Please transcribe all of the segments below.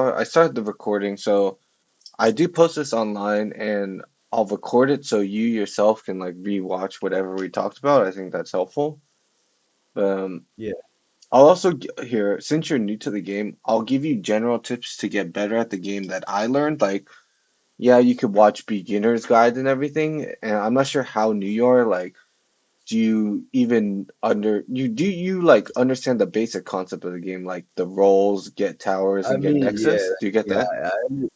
I started the recording, so I do post this online and I'll record it so you yourself can like rewatch whatever we talked about. I think that's helpful. Um, Yeah. I'll also here, since you're new to the game, I'll give you general tips to get better at the game that I learned. Like, yeah, you could watch beginner's guides and everything, and I'm not sure how new you are. Like, do you even you like understand the basic concept of the game, like the roles, get towers, I and get mean, yeah, nexus? Do you get yeah, that?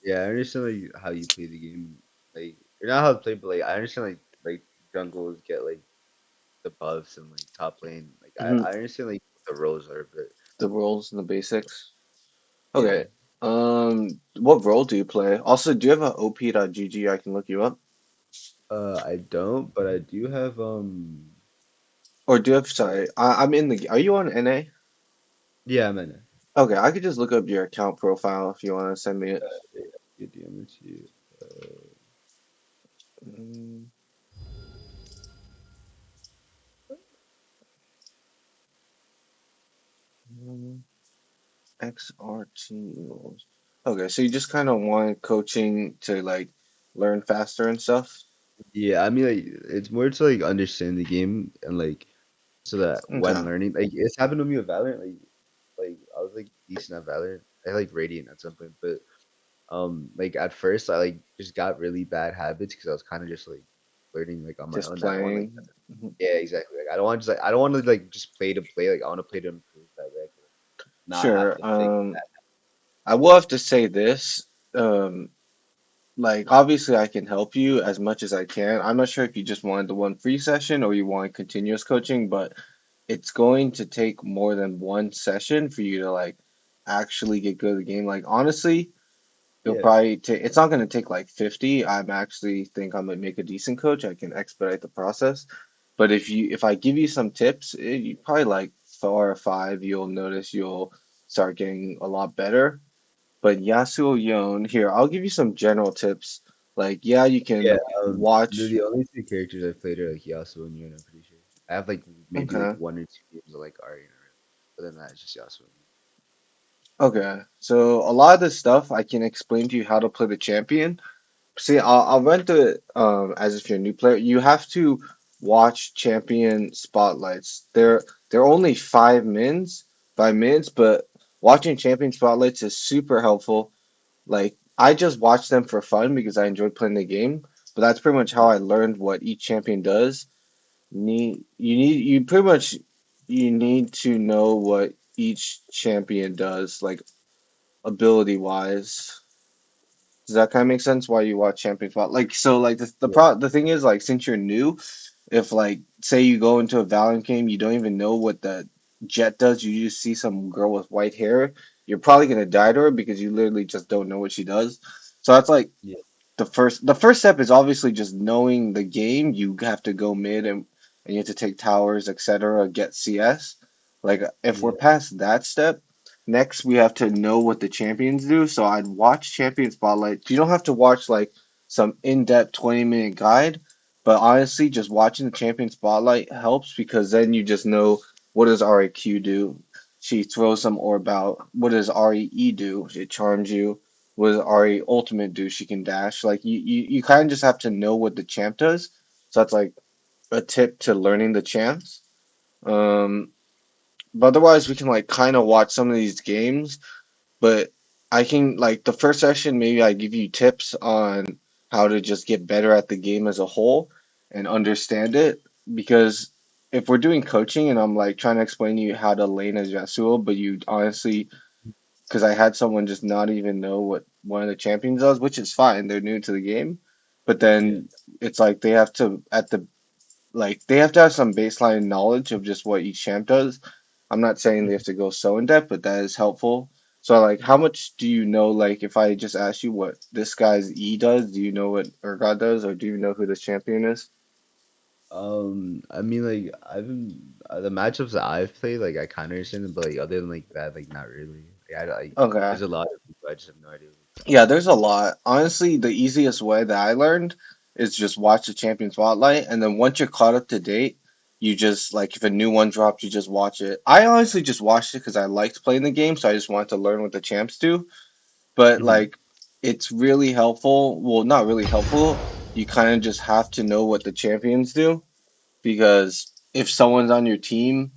yeah. I understand like how you play the game, like or not how to play, but like I understand like jungles get like the buffs and like top lane. Like Hmm. I understand like what the roles are, but The roles and the basics. yeah. Okay. What role do you play? Also, do you have a op.gg I can look you up? I don't, but I do have Or do you have, uh, sorry, I'm in the, are you on NA? yeah, I'm in it. Okay, I could just look up your account profile if you want to send me it. Yeah, good damage you. Mm, mm, XRT roles. Okay, so you just kind of want coaching to like learn faster and stuff? Yeah, I mean like it's more to like understand the game and like so that when Okay, learning like it's happened to me with Valorant like I was like decent at Valorant. I like Radiant at some point, but like at first I like just got really bad habits because I was kind of just like learning like on my just own. I don't want like playing. Mhm. yeah exactly like I don't want just like I don't want to like just play to play like I want to play to improve that way I can not have Sure. to fix I will have to say this. Um, Like, obviously, I can help you as much as I can. I'm not sure if you just wanted the one free session or you want continuous coaching, but it's going to take more than one session for you to like actually get good at the game. Like, honestly, it'll yeah probably take, it's not going to take like 50. I'm actually think I'm gonna make a decent coach. I can expedite the process. But if I give you some tips, you probably like 4 or 5, you'll notice you'll start getting a lot better. But Yasuo Yon, here, I'll give you some general tips. Like, yeah, you yeah can the, watch. the only two characters I've played are like Yasuo and Yuna. I'm pretty sure I have like maybe like Okay. one or two games of like Ari and Aurelion. Other than that, it's just Yasuo. Okay. So a lot of this stuff I can explain to you how to play the champion. See, I'll run through it as if you're a new player. You have to watch champion spotlights. They're only 5 minutes, but watching champion spotlights is super helpful. Like I just watch them for fun because I enjoy playing the game. But that's pretty much how Yeah, I learned what each champion does. You pretty much you need to know what each champion does, like ability wise. Does that kind of make sense why you watch champion fight? Like so like yeah, the thing is like since you're new, if like say you go into a Valorant game, you don't even know what the jet does, you just see some girl with white hair, you're probably gonna die to her because you literally just don't know what she does. So that's like yeah, the first step is obviously just knowing the game. You have to go mid and you have to take towers, etc., get CS. Like if we're yeah, past that step, next we have to know what the champions do. So I'd watch Champion Spotlight. You don't have to watch like some in-depth 20-minute guide, but honestly, just watching the Champion Spotlight helps because then you just know what does RAQ do. She throws some orb out. What does REE do? It charms you with Ari ultimate do she can dash. Like you kind of just have to know what the champ does. So that's like a tip to learning the champs. Um, but otherwise we can like kind of watch some of these games. But I can like the first session maybe I give you tips on how to just get better at the game as a whole and understand it because if we're doing coaching and I'm like trying to explain to you how to lane as Yasuo, but you honestly because I had someone just not even know what one of the champions does, which is fine. They're new to the game, but yeah, then it's like they have to at the like they have to have some baseline knowledge of just what each champ does. I'm not saying they have mhm. to go so in depth, but that is helpful. So like, how much do you know? Like, if I just ask you what this guy's E does, do you know what Urgot does, or do you know who this champion is? I mean, like I've been the matchups that I've played, like I kind of understand them, but like other than like that, like not really. Like Okay. there's a lot of people I just have no idea what they're Yeah, there's a lot. Honestly, the easiest way that I learned is just watch the Champion Spotlight, and then once you're caught up to date, you just like if a new one drops, you just watch it. I honestly just watched it because I liked playing the game, so I just wanted to learn what the champs do. but Hmm. like it's really helpful. Well, not really helpful. You kind of just have to know what the champions do because if someone's on your team,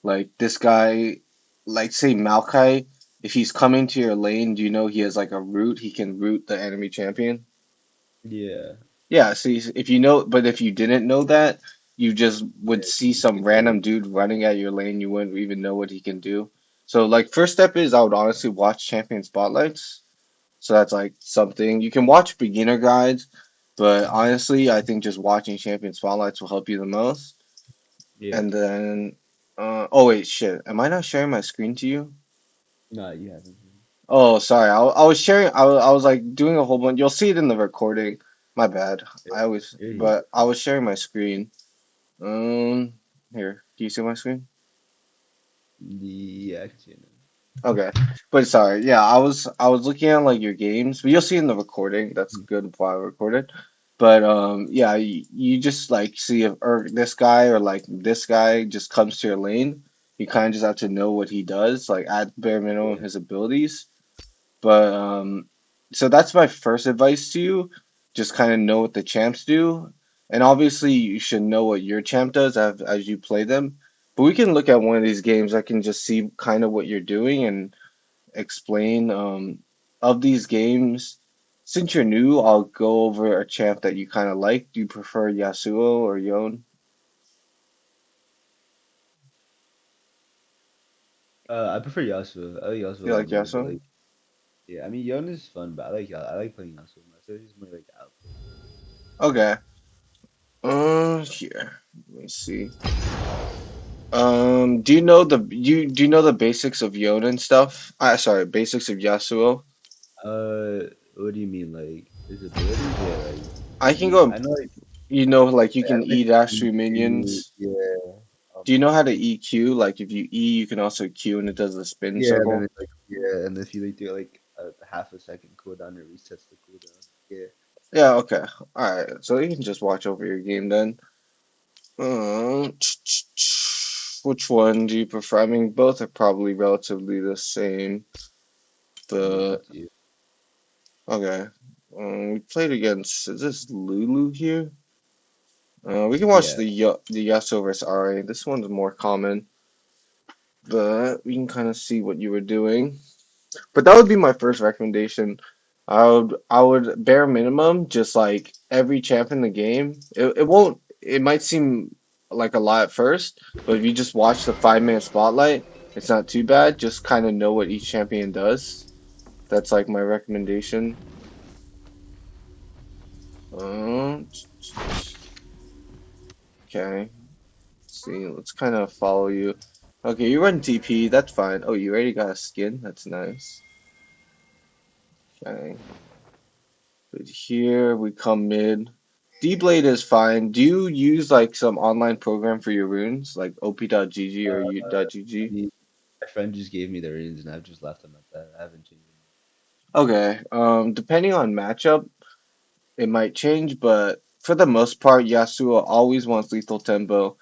like this guy, like say Maokai, if he's coming to your lane, do you know he has like a root? He can root the enemy champion. Yeah. Yeah, see, if you know, but if you didn't know that, you just would Yeah. see Just some get the random dude running at your lane. You wouldn't even know what he can do. So, like, first step is I would honestly watch champion spotlights. So that's like something you can watch beginner guides, but honestly, I think just watching champion spotlights will help you the most. yeah. And then, oh wait, shit, am I not sharing my screen to you? Nah, you haven't. Oh, sorry, I was sharing. I was like doing a whole bunch. You'll see it in the recording. My bad. Yeah. I always, You're here. but I was sharing my screen. Um, Here, do you see my screen? Yeah, I can see it now. Okay, but sorry, yeah, I was looking at like your games, but you'll see in the recording. That's Mhm. good while I recorded. But yeah, you just like see if or this guy or like this guy just comes to your lane. You kind of just have to know what he does, like at bare minimum Yeah. his abilities. But so that's my first advice to you. Just kind of know what the champs do, and obviously you should know what your champ does as you play them. But we can look at one of these games. I can just see kind of what you're doing and explain of these games. Since you're new, I'll go over a champ that you kind of like. Do you prefer Yasuo or Yon? I prefer Yasuo. I like Yasuo a You lot like more, but Yasuo? like, yeah, I mean, Yon is fun, but I like playing Yasuo more. So he's more like output. Okay. Here. Let me see. Do you know the basics of Yoda and stuff? Sorry, basics of Yasuo. What do you mean, like his abilities? Yeah, like I can go. I know, like You know, like you I can know, like E dash through EQ, minions. yeah, Do you know how to EQ? Like if you E, you can also Q, and it does the spin yeah, and then circle. it's like yeah, and if you like do like a half a second cooldown, it resets the cooldown. Yeah. Yeah. Okay. All right. So you can just watch over your game then. Um, which one do you prefer? I mean, both are probably relatively the same, I mean, it's up but to you. okay. We played against. Is this Lulu here? We can watch Yeah. the Yasuo versus RA. This one's more common, but we can kind of see what you were doing. But that would be my first recommendation. I would bare minimum just like every champ in the game. It won't. It might seem like a lot at first, but if you just watch the 5 minute spotlight, it's not too bad. Just kind of know what each champion does. That's like my recommendation. Um, okay. See, let's kind of follow you. Okay, you run TP, that's fine. Oh, you already got a skin? That's nice. Okay. But here we come mid. D-Blade is fine. Do you use like some online program for your runes, like op.gg or I u.gg? mean, my friend just gave me the reins, and I've just left them at that. I haven't changed them. Okay. Depending on matchup, it might change, but for the most part, Yasuo always wants lethal tempo.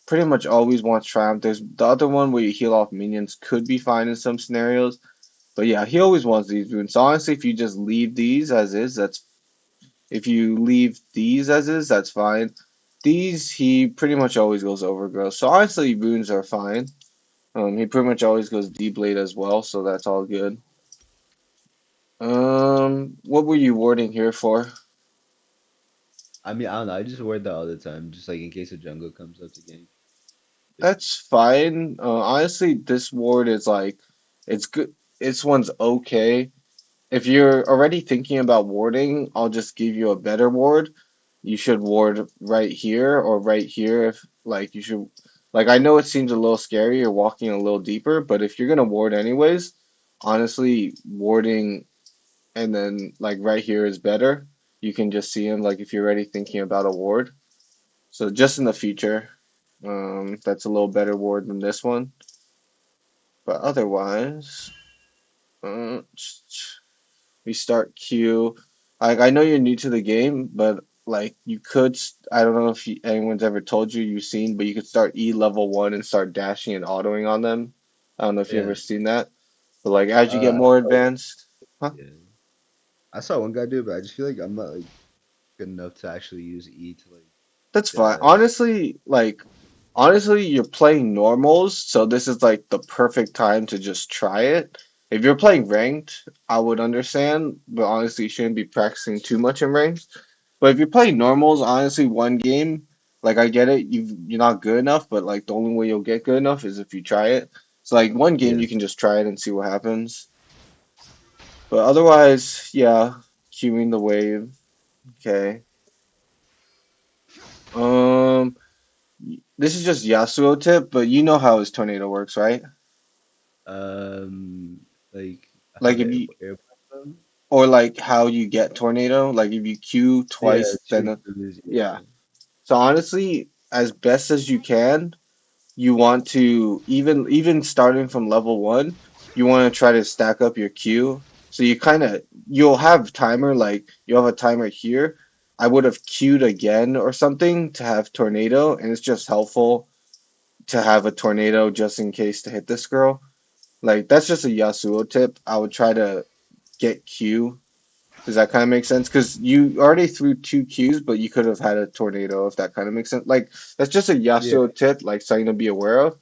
Pretty much always wants triumph. There's the other one where you heal off minions could be fine in some scenarios. But yeah, he always wants these runes. So honestly, if you just leave these as is, that's if you leave these as is, that's fine. These he pretty much always goes overgrowth. So honestly, runes are fine. He pretty much always goes D blade as well, so that's all good. What were you warding here for? I mean, I don't know. I just wear that all the time, just like in case a jungle comes up to gank. That's fine. Honestly, this ward is like, it's good. This one's okay. If you're already thinking about warding, I'll just give you a better ward. You should ward right here or right here if like you should like I know it seems a little scary, you're walking a little deeper, but if you're gonna ward anyways, honestly, warding and then like right here is better. You can just see him like if you're already thinking about a ward. So just in the future, that's a little better ward than this one. But otherwise, uh, we start Q. Like I know you're new to the game, but like you could. I don't know if anyone's ever told you you've seen, but you could start E level 1 and start dashing and autoing on them. I don't know if you Yeah. ever seen that. But like as you get I more saw, advanced. Huh? Yeah. I saw one guy do it, but I just feel like I'm not like good enough to actually use E to like That's fine. the Honestly, honestly, you're playing normals, so this is like the perfect time to just try it. If you're playing ranked, I would understand, but honestly, you shouldn't be practicing too much in ranked. But if you're playing normals, honestly, one game, like I get it, you're not good enough, but like the only way you'll get good enough is if you try it. So like one game, yeah. you can just try it and see what happens. But otherwise, yeah, queuing the wave. Okay. Um, this is just Yasuo tip, but you know how his tornado works, right? Um, like how Like the if you airplane them? or like how you get tornado, like if you queue Yeah, twice, then two Qs, yeah. yeah. So honestly, as best as you can, you want to even starting from level one, you want to try to stack up your queue. So you'll have timer like you'll have a timer here. I would have queued again or something to have tornado, and it's just helpful to have a tornado just in case to hit this girl. Like that's just a Yasuo tip. I would try to get Q. Does that kind of make sense? Because you already threw two Qs, but you could have had a tornado if that kind of makes sense. Like that's just a Yeah. Yasuo tip, like something to be aware of.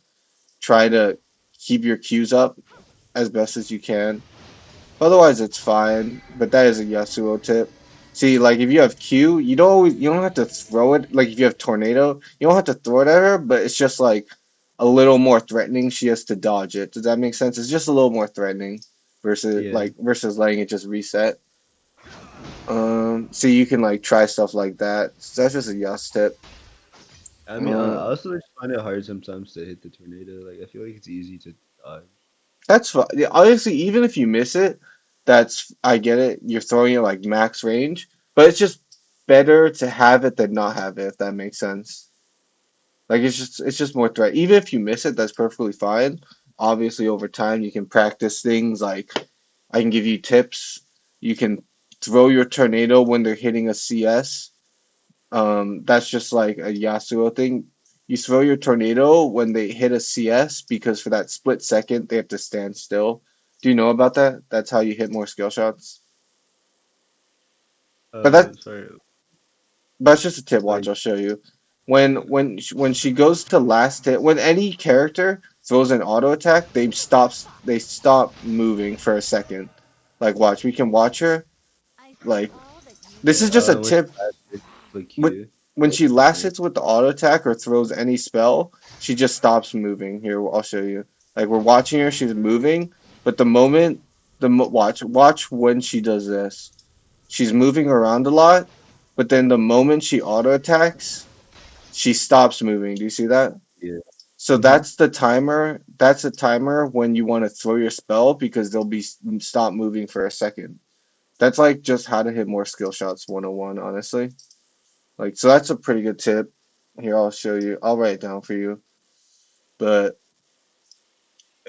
Try to keep your Qs up as best as you can. Otherwise, it's fine. But that is a Yasuo tip. See, like if you have Q, you don't have to throw it. Like if you have tornado, you don't have to throw it at her. But it's just like a little more threatening. She has to dodge it. Does that make sense? It's just a little more threatening Yeah. versus letting it just reset. So you can like try stuff like that. So that's just a Yas tip. I mean, I Um, also just find it hard sometimes to hit the tornado. Like, I feel like it's easy to dodge. that's fine. Yeah, honestly, even if you miss it, that's I get it. You're throwing it like max range, but it's just better to have it than not have it, if that makes sense. Like it's just more threat. Even if you miss it, that's perfectly fine. Obviously, over time you can practice things like I can give you tips. You can throw your tornado when they're hitting a CS. That's just like a Yasuo thing. You throw your tornado when they hit a CS because for that split second they have to stand still. Do you know about that? That's how you hit more skill shots. But Sorry. that's just a tip. Watch, Like, I'll show you. When she goes to last hit, when any character throws an auto attack, they stop moving for a second. Like watch, we can watch her. Like this yeah, is just a when tip. it's like When Q. when Like, she last like, hits with the auto attack or throws any spell, she just stops moving. Here, I'll show you. Like we're watching her, she's moving, but the moment watch when she does this. She's moving around a lot, but then the moment she auto attacks, she stops moving. Do you see that? yeah. So Mm-hmm. that's the timer. That's a timer when you want to throw your spell because they'll be stop moving for a second. That's like just how to hit more skill shots 101, honestly. Like, so that's a pretty good tip. Here, I'll show you. I'll write it down for you. But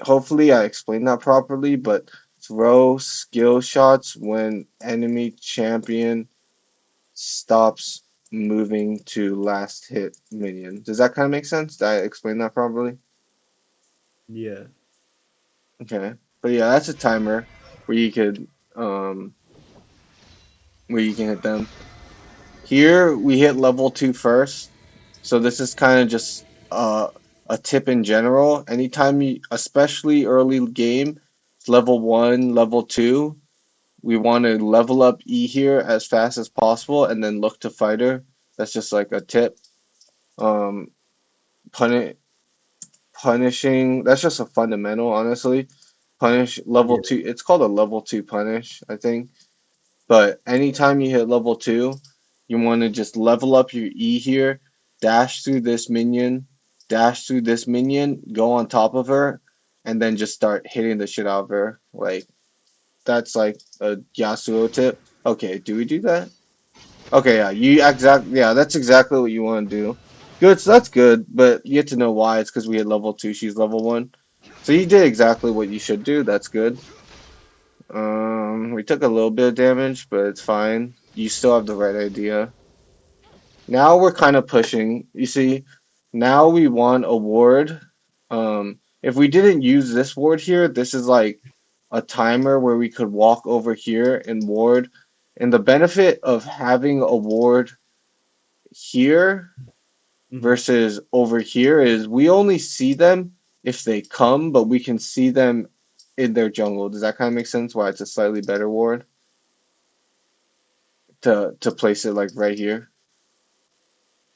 hopefully, I explained that properly. But throw skill shots when enemy champion stops moving to last hit minion. Does that kind of make sense? Did I explain that properly? Yeah. Okay. But yeah, that's a timer where you could um where you can hit them. Here we hit level 2 first. So this is kind of just a tip in general. Anytime you, especially early game, level 1, level 2, we want to level up E here as fast as possible and then look to fighter. That's just like a tip. Um, puni punishing, that's just a fundamental, honestly. Punish level Yeah. 2, it's called a level 2 punish, I think. But anytime you hit level 2, you want to just level up your E here, dash through this minion, go on top of her, and then just start hitting the shit out of her. Like, that's like a Yasuo tip. Okay, do we do that? Okay, yeah, that's exactly what you want to do. Good, so that's good, but you have to know why. It's because we hit level 2, she's level 1. So you did exactly what you should do. That's good. We took a little bit of damage, but it's fine. You still have the right idea. Now we're kind of pushing. You see, now we want a ward. If we didn't use this ward here, this is like a timer where we could walk over here and ward. And the benefit of having a ward here Hmm. versus over here is we only see them if they come, but we can see them in their jungle. Does that kind of make sense? Why it's a slightly better ward to place it like right here.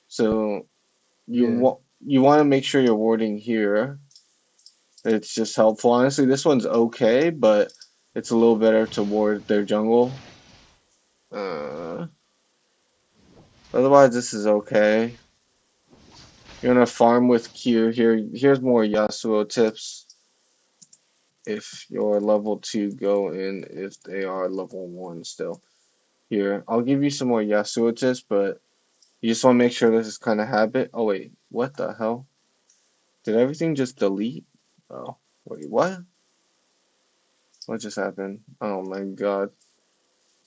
So Yeah. you want to make sure you're warding here. It's just helpful. Honestly, this one's okay, but it's a little better to ward their jungle. Uh, Otherwise, this is okay. You're gonna farm with Q. Here's more Yasuo tips. If you're level 2, go in if they are level 1 still. Here, I'll give you some more Yasuo tips, but you just want to make sure this is kind of habit. Oh, wait, what the hell? Did everything just delete? Oh, wait, what? What just happened? Oh my god.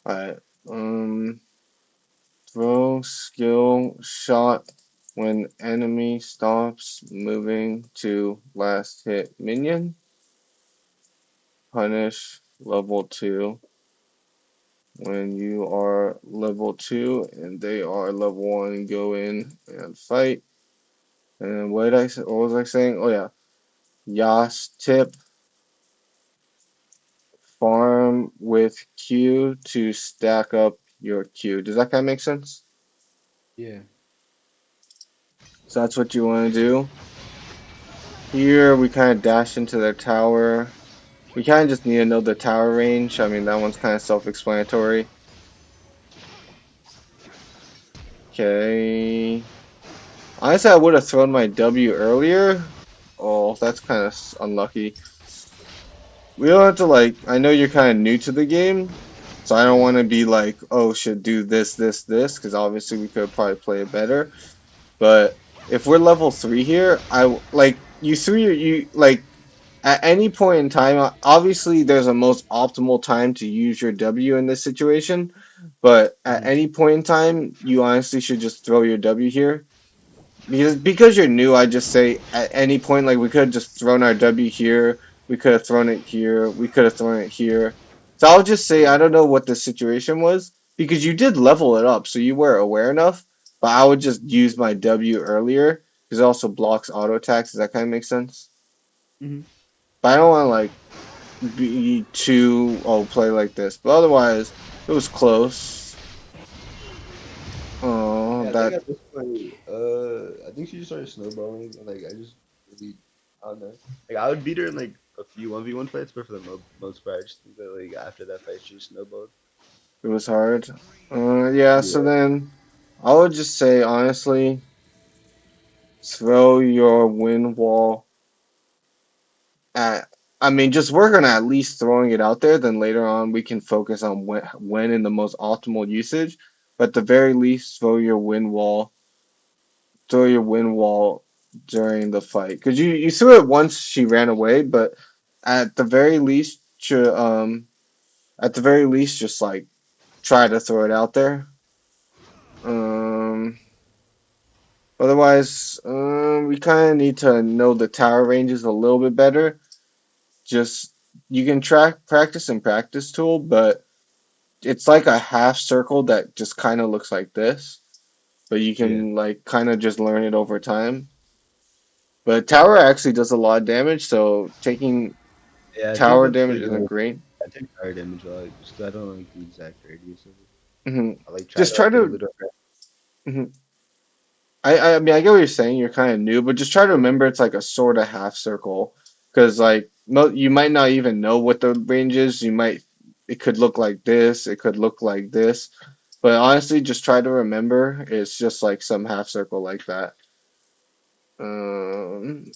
Alright, throw skill shot when enemy stops moving to last hit minion. Punish level 2 when you are level 2 and they are level 1. Go in and fight. And what did I say? What was I saying? Oh yeah, Yas tip: farm with Q to stack up your Q. Does that kind of make sense? Yeah. So that's what you want to do. Here we kind of dash into their tower. We kind of just need to know the tower range. I mean, that one's kind of self-explanatory. Okay. Honestly, I would have thrown my W earlier. Oh, that's kind of unlucky. We don't have to like. I know you're kind of new to the game, so I don't Yeah. want to be like, oh, should do this, because obviously we could probably play it better. But if we're level 3 here, like you threw you like at any point in time. Obviously, there's a most optimal time to use your W in this situation, but at Hmm. any point in time, you honestly should just throw your W here. Because you're new, I just say at any point, like we could have just thrown our W here, we could have thrown it here, we could have thrown it here. So I'll just say I Yeah. don't know what the situation was because you did level it up, so you were aware enough. But I would just use my W earlier because it also blocks auto attacks. Does that kind of make sense? Hmm. But I don't want to like be too play like this. But otherwise, it was close. Oh, Yeah, I think that at this point, I think she just started snowballing, and like I just really, I don't know. Like I would beat her in like a few 1v1 fights, but for the most part, I just think that like after that fight, she just snowballed. it was hard. Yeah. So Yeah. then, I would just say honestly, throw your wind wall at. I mean, just work on at least throwing it out there. Then later on, we can focus on when in the most optimal usage. But at the very least, throw your wind wall during the fight. Because you threw it once she ran away, but at the very least, at the very least, just like try to throw it out there. Um, Otherwise, we kind of need to know the tower ranges a little bit better. Just you can track practice and practice tool, but it's like a half circle that just kind of looks like this. But you Yeah. can like kind of just learn it over time. But tower actually does a lot of damage, so taking Yeah, I think tower that's damage like isn't great. I take fire damage a lot just 'cause I don't like the exact radius of it. Hmm. I like try Just to try like get a to. little. Mhm. I mean I get what you're saying. You're kind of new, but just try to remember it's like a sort of half circle, because like you might not even know what the range is. It could look like this. It could look like this. But honestly, just try to remember it's just like some half circle like that. Um,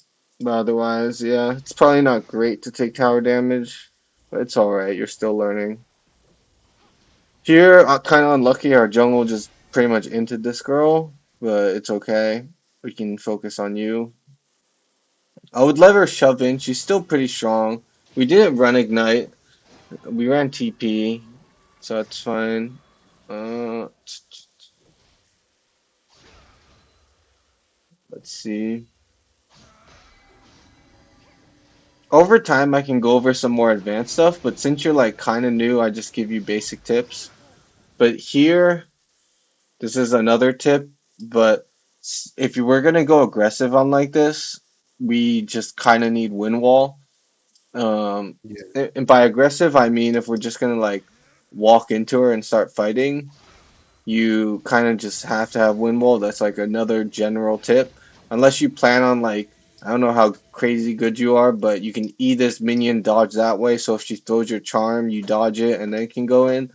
but otherwise, yeah, it's probably not great to take tower damage, but it's all right. You're still learning. Here, kind of unlucky. Our jungle just pretty much entered this girl, but it's okay. We can focus on you. I would let her shove in. She's still pretty strong. We didn't run ignite. We ran TP, so that's fine. Uh, let's see. over time I can go over some more advanced stuff, but since you're like kind of new, I just give you basic tips. But here, this is another tip, but if you were gonna go aggressive on like this, we just kind of need wind wall. Yeah, And by aggressive, I mean if we're just gonna like walk into her and start fighting, you kind of just have to have wind wall. That's like another general tip. Unless you plan on like, I don't know how crazy good you are, but you can E this minion, dodge that way. So if she throws your charm, you dodge it and then can go in.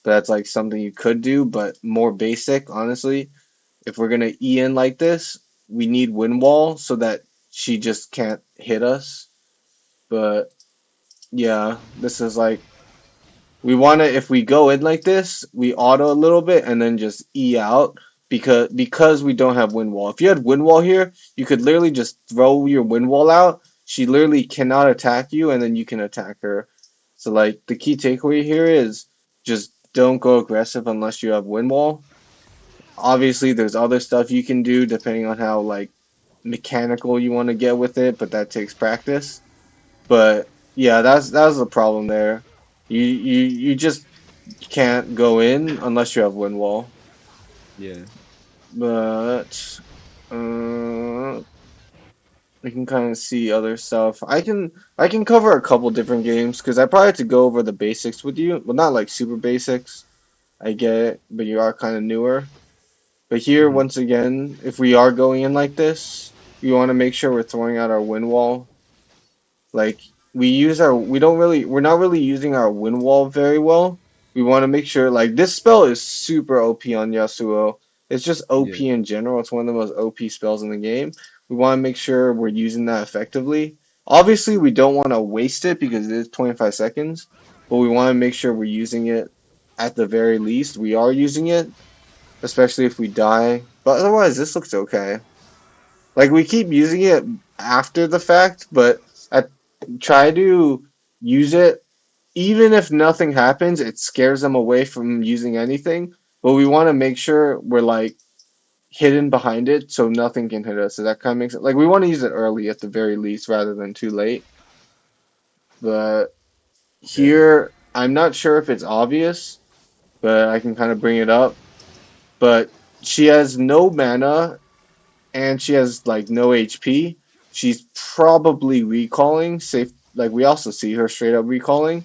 But that's like something you could do, but more basic, honestly. If we're gonna E in like this, we need wind wall so that she just can't hit us. But yeah, this is like we want to if we go in like this, we auto a little bit and then just E out because we don't have wind wall. If you had wind wall here, you could literally just throw your wind wall out. She literally cannot attack you and then you can attack her. So like the key takeaway here is just don't go aggressive unless you have wind wall. Obviously there's other stuff you can do depending on how like mechanical you want to get with it, but that takes practice. But yeah, that's the problem there. You just can't go in unless you have wind wall. yeah, But uh, we can kind of see other stuff. I can cover a couple different games because I probably have to go over the basics with you. Well, not like super basics. I get it, but you are kind of newer. But here, hmm, once again, if we are going in like this, we want to make sure we're throwing out our wind wall. Like we're not really using our wind wall very well. We want to make sure like this spell is super OP on Yasuo. It's just yeah, OP in general. It's one of the most OP spells in the game. We want to make sure we're using that effectively. Obviously, we don't want to waste it because it is 25 seconds, but we want to make sure we're using it at the very least. We are using it, especially if we die. But otherwise, this looks okay. Like we keep using it after the fact, but I try to use it even if nothing happens, it scares them away from using anything. But we want to make sure we're like hidden behind it so nothing can hit us. So that kind of makes it like we want to use it early at the very least rather than too late. But yeah, here I'm not sure if it's obvious, but I can kind of bring it up. But she has no mana and she has like no HP. She's probably recalling. Safe, like we also see her straight up recalling.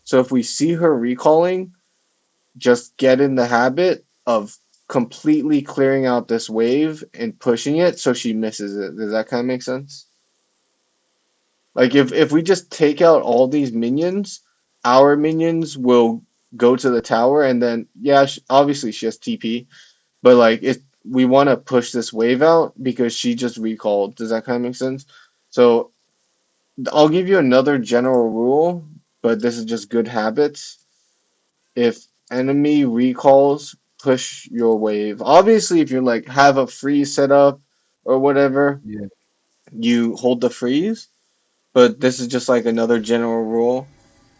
So if we see her recalling, just get in the habit of completely clearing out this wave and pushing it so she misses it. Does that kind of make sense? Like if we just take out all these minions, our minions will go to the tower and then yeah, obviously she has TP, but like if we want to push this wave out because she just recalled. Does that kind of make sense? So I'll give you another general rule, but this is just good habits. If enemy recalls, push your wave. Obviously, if you're like have a freeze set up or whatever, yeah, you hold the freeze. But this is just like another general rule.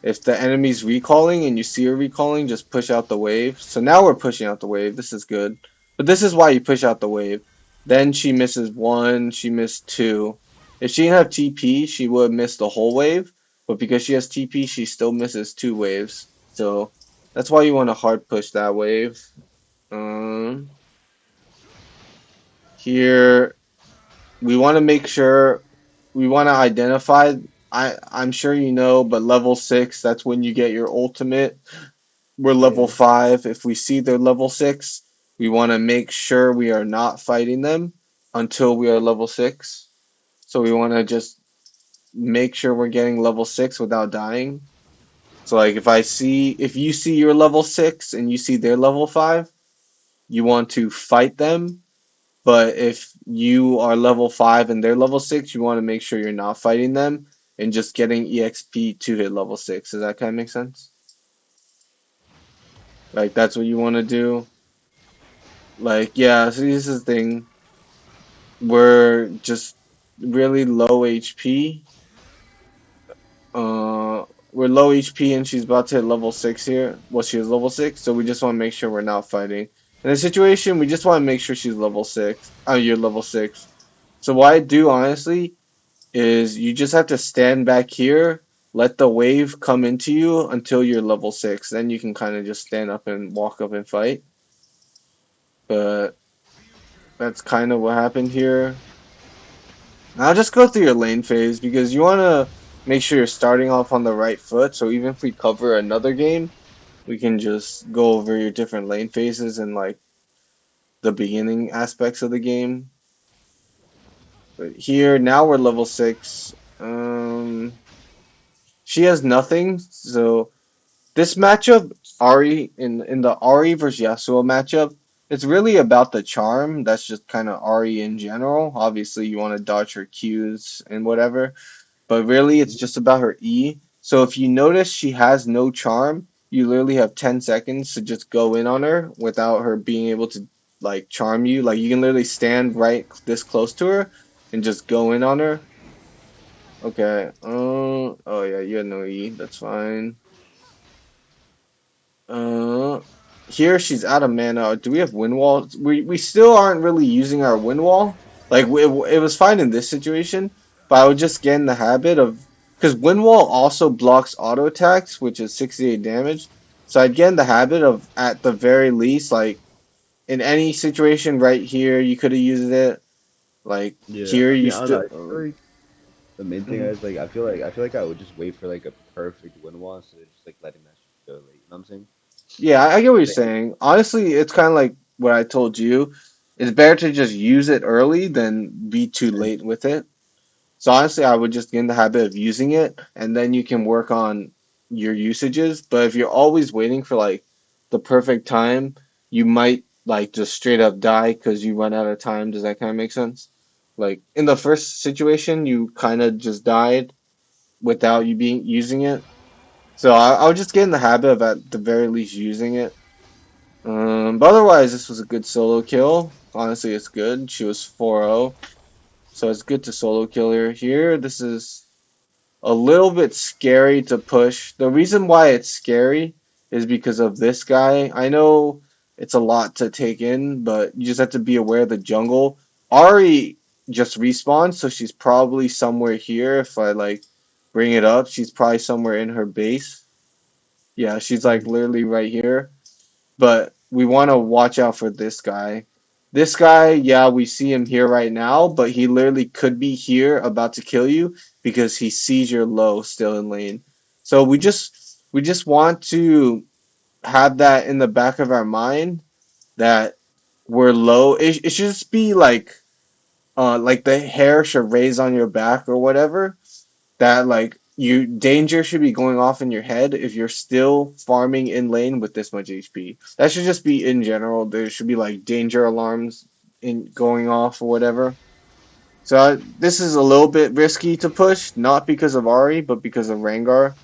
If the enemy's recalling and you see her recalling, just push out the wave. So now we're pushing out the wave. This is good. But this is why you push out the wave. Then she misses one, she missed two. If she didn't have TP, she would have missed the whole wave. But because she has TP, she still misses two waves. So that's why you want to hard push that wave. Um, Here we want to make sure we want to identify. I'm sure you know, but level 6, that's when you get your ultimate. We're level yeah, 5. If we see they're level 6, we want to make sure we are not fighting them until we are level 6. So we want to just make sure we're getting level 6 without dying. So like if you see you're level 6 and you see they're level 5, you want to fight them. But if you are level 5 and they're level 6, you want to make sure you're not fighting them and just getting EXP to hit level 6. Does that kind of make sense? Like that's what you want to do. Like yeah, so this is the thing. We're just really low HP. We're low HP and she's about to hit level 6 here. Well, she is level 6, so we just want to make sure we're not fighting. In a situation, we just want to make sure she's level 6. Oh, you're level 6. So what I do honestly is you just have to stand back here, let the wave come into you until you're level 6. Then you can kind of just stand up and walk up and fight. But that's kind of what happened here. I'll just go through your lane phase because you want to make sure you're starting off on the right foot. So even if we cover another game, we can just go over your different lane phases and like the beginning aspects of the game. But here now we're level 6. She has nothing, so this matchup, Ari in the Ari versus Yasuo matchup, it's really about the charm. That's just kind of Ari in general. Obviously, you want to dodge her Qs and whatever, but really, it's Mhm. just about her E. So if you notice she has no charm, you literally have 10 seconds to just go in on her without her being able to like charm you. Like you can literally stand right this close to her and just go in on her. Okay. Oh yeah, you had no E. That's fine. Uh, Here she's out of mana. Do we have wind wall? We still aren't really using our wind wall. Like it was fine in this situation, but I would just get in the habit of because wind wall also blocks auto attacks, which is 68 damage. So I'd get in the habit of at the very least, like in any situation right here, you could have used it. Like Yeah, here, I you mean, I don't know. still. I feel like the main thing Mhm. is like I feel like I would just wait for like a perfect win wall instead of just like letting that shit go. Like, you know what I'm saying? Yeah, I get what you're Like, saying. Honestly, it's kind of like what I told you. It's better to just use it early than be too yeah, late with it. So honestly, I would just get in the habit of using it, and then you can work on your usages. But if you're always waiting for like the perfect time, you might like just straight up die because you run out of time. Does that kind of make sense? Like in the first situation, you kind of just died without you being using it. So I'll just get in the habit of at the very least using it. But otherwise, this was a good solo kill. Honestly, it's good. She was 4-0, so it's good to solo kill her here. This is a little bit scary to push. The reason why it's scary is because of this guy. I know it's a lot to take in, but you just have to be aware of the jungle. Ari just respawned, so she's probably somewhere here. If I like bring it up, she's probably somewhere in her base. Yeah, she's like mhm. literally right here. But we want to watch out for this guy. This guy, yeah, we see him here right now, but he literally could be here about to kill you because he sees you're low still in lane. So we just want to have that in the back of our mind that we're low. It should just be like the hair should raise on your back or whatever, that like you danger should be going off in your head if you're still farming in lane with this much HP. That should just be in general. There should be like danger alarms in going off or whatever. So this is a little bit risky to push, not because of Ari, but because of Rengar.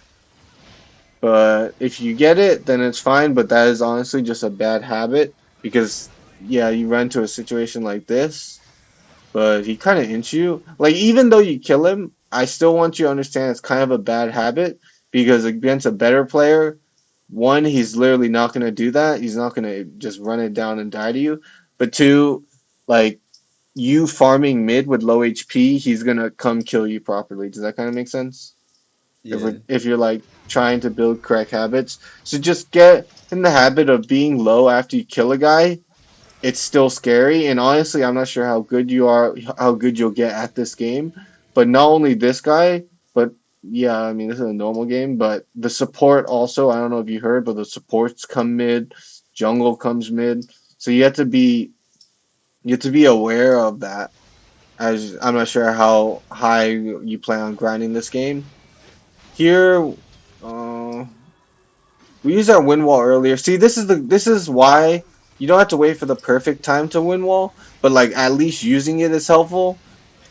But if you get it, then it's fine. But that is honestly just a bad habit because yeah, you run to a situation like this, but he kind of hits you. Like even though you kill him, I still want you to understand it's kind of a bad habit because against a better player, one, he's literally not gonna do that. He's not gonna just run it down and die to you. But two, like you farming mid with low HP, he's gonna come kill you properly. Does that kind of make sense? Yeah, If you're like trying to build correct habits, so just get in the habit of being low after you kill a guy. It's still scary, and honestly, I'm not sure how good you are, how good you'll get at this game. But not only this guy, but yeah, I mean this is a normal game, but the support also. I don't know if you heard, but the supports come mid, jungle comes mid, so you have to be aware of that. As I'm not sure how high you plan on grinding this game. Here, uh, we used our wind wall earlier. See, this is why you don't have to wait for the perfect time to wind wall, but like at least using it is helpful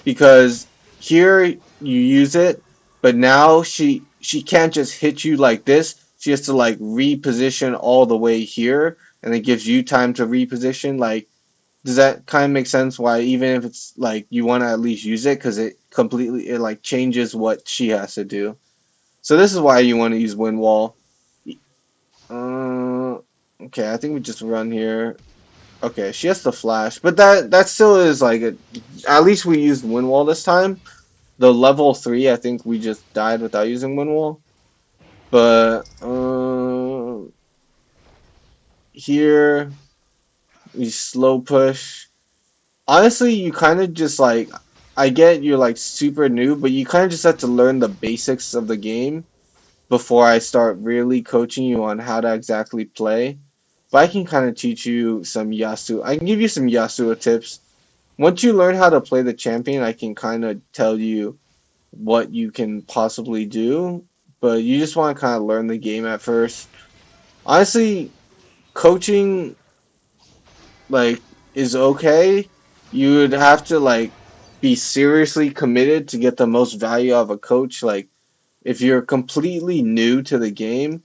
because here you use it, but now she can't just hit you like this. She has to like reposition all the way here, and it gives you time to reposition. Like, does that kind of make sense? Why even if it's like you want to at least use it because it like changes what she has to do. So this is why you want to use wind wall. Uh, okay, I think we just run here. Okay, she has to flash, but that still is like a. At least we used wind wall this time. The level 3, I think we just died without using wind wall. But here we slow push. Honestly, you kind of just like, I get you're like super new, but you kind of just have to learn the basics of the game before I start really coaching you on how to exactly play. But I can kind of teach you some Yasuo. I can give you some Yasuo tips. Once you learn how to play the champion, I can kind of tell you what you can possibly do. But you just want to kind of learn the game at first. Honestly, coaching like is okay. You would have to like be seriously committed to get the most value out of a coach. Like if you're completely new to the game,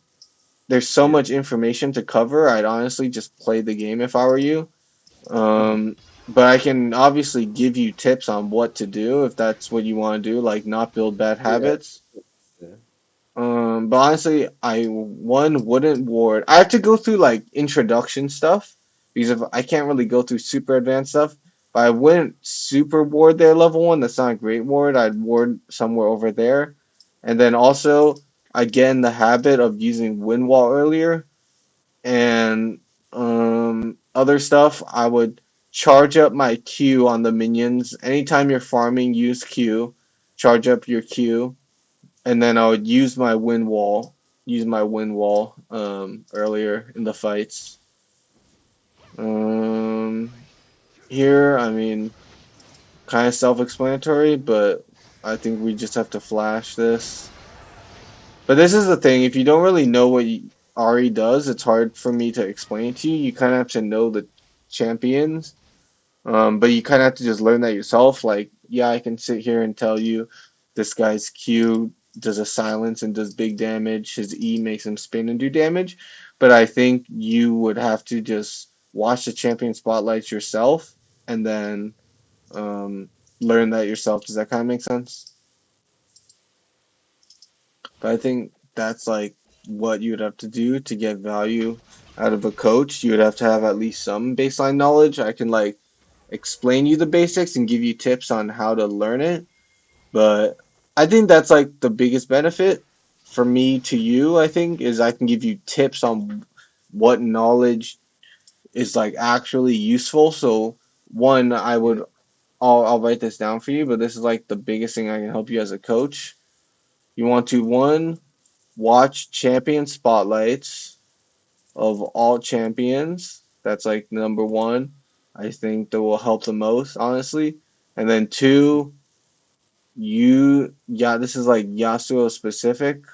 there's so Yeah. much information to cover. I'd honestly just play the game if I were you. Hmm. But I can obviously give you tips on what to do if that's what you want to do, like not build bad Yeah. habits. Yeah. But honestly, I one wouldn't ward. I have to go through like introduction stuff because if I can't really go through super advanced stuff. But I wouldn't super ward their level one. That's not a great ward. I'd ward somewhere over there, and then also I get in the habit of using wind wall earlier and other stuff. I would charge up my Q on the minions. Anytime you're farming, use Q. Charge up your Q and then I would use my wind wall earlier in the fights. Um, Here, I mean, kind of self-explanatory, but I think we just have to flash this. But this is the thing: if you don't really know what Ari does, it's hard for me to explain to you. You kind of have to know the champions. But you kind of have to just learn that yourself. Like, yeah, I can sit here and tell you this guy's Q does a silence and does big damage. His E makes him spin and do damage. But I think you would have to just watch the champion spotlights yourself and then um, learn that yourself. Does that kind of make sense? But I think that's like what you would have to do to get value out of a coach. You would have to have at least some baseline knowledge. I can like explain you the basics and give you tips on how to learn it. But I think that's like the biggest benefit for me to you, I think, is I can give you tips on what knowledge is like actually useful. So one, Yeah. I'll write this down for you, but this is like the biggest thing I can help you as a coach. You want to one, watch champion spotlights of all champions. That's like number one. I think that will help the most, honestly. And then two, this is like Yasuo specific,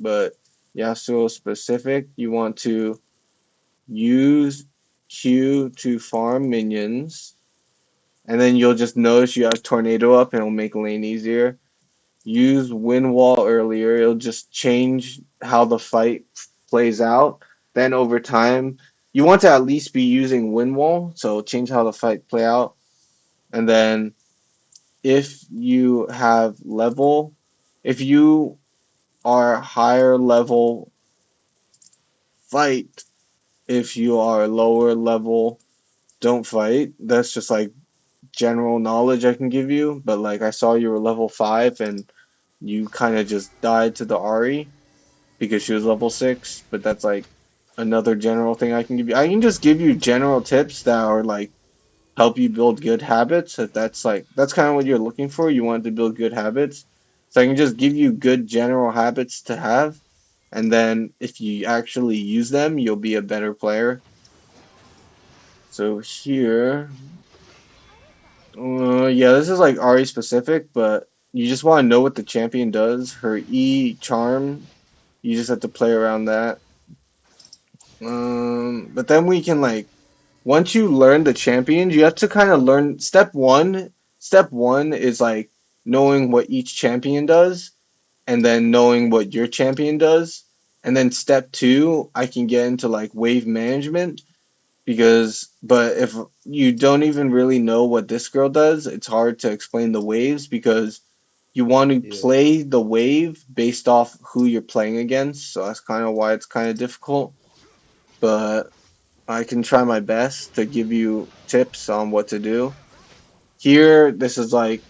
but Yasuo specific, you want to use Q to farm minions, and then you'll just notice you have tornado up and it'll make lane easier. Use wind wall earlier, it'll just change how the fight plays out. Then over time, you want to at least be using wind wall, so change how the fight play out. And then if you have level, if you are higher level, fight. If you are lower level, don't fight. That's just like general knowledge I can give you. But like I saw you were level 5 and you kind of just died to the Ari because she was level 6. But that's like another general thing I can give you. I can just give you general tips that are like help you build good habits. That's kind of what you're looking for. You want to build good habits. So I can just give you good general habits to have, and then if you actually use them, you'll be a better player. So here, yeah, this is like Ari specific, but you just want to know what the champion does. Her E charm, you just have to play around that. But then we can like once you learn the champions, you have to kind of learn step one. Step one is like knowing what each champion does, and then knowing what your champion does. And then step two, I can get into like wave management but if you don't even really know what this girl does, it's hard to explain the waves because you want to Yeah. play the wave based off who you're playing against. So that's kind of why it's kind of difficult. But I can try my best to give you tips on what to do. Here, this is like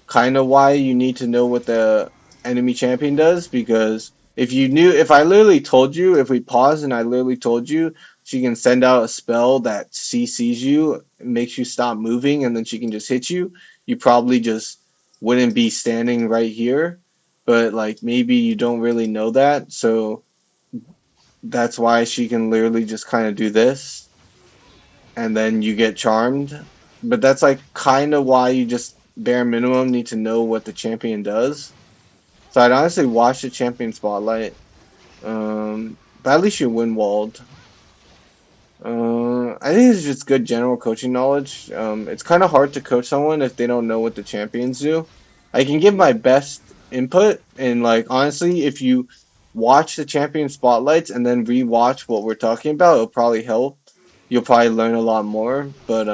kind of why you need to know what the enemy champion does, because if I literally told you, if we pause and I literally told you she can send out a spell that CCs you, makes you stop moving, and then she can just hit you, you probably just wouldn't be standing right here. But like maybe you don't really know that, so that's why she can literally just kind of do this and then you get charmed. But that's like kind of why you just bare minimum need to know what the champion does. So I'd honestly watch the champion spotlight. But at least you win walled. I think it's just good general coaching knowledge. It's kind of hard to coach someone if they don't know what the champions do. I can give my best input, and like honestly, if you watch the champion spotlights and then rewatch what we're talking about, it'll probably help. You'll probably learn a lot more. But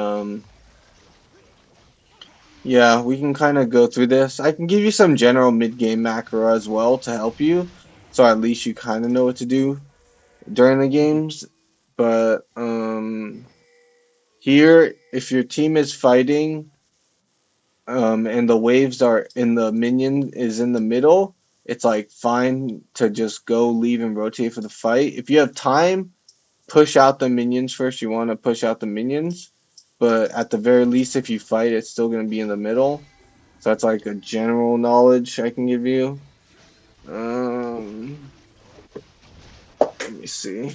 yeah, we can kind of go through this. I can give you some general mid game macro as well to help you, so at least you kind of know what to do during the games. But here, if your team is fighting, and the waves are in the minion is in the middle, it's like fine to just go leave and rotate for the fight. If you have time, push out the minions first. You want to push out the minions, but at the very least, if you fight, it's still going to be in the middle. So that's like a general knowledge I can give you. Let me see.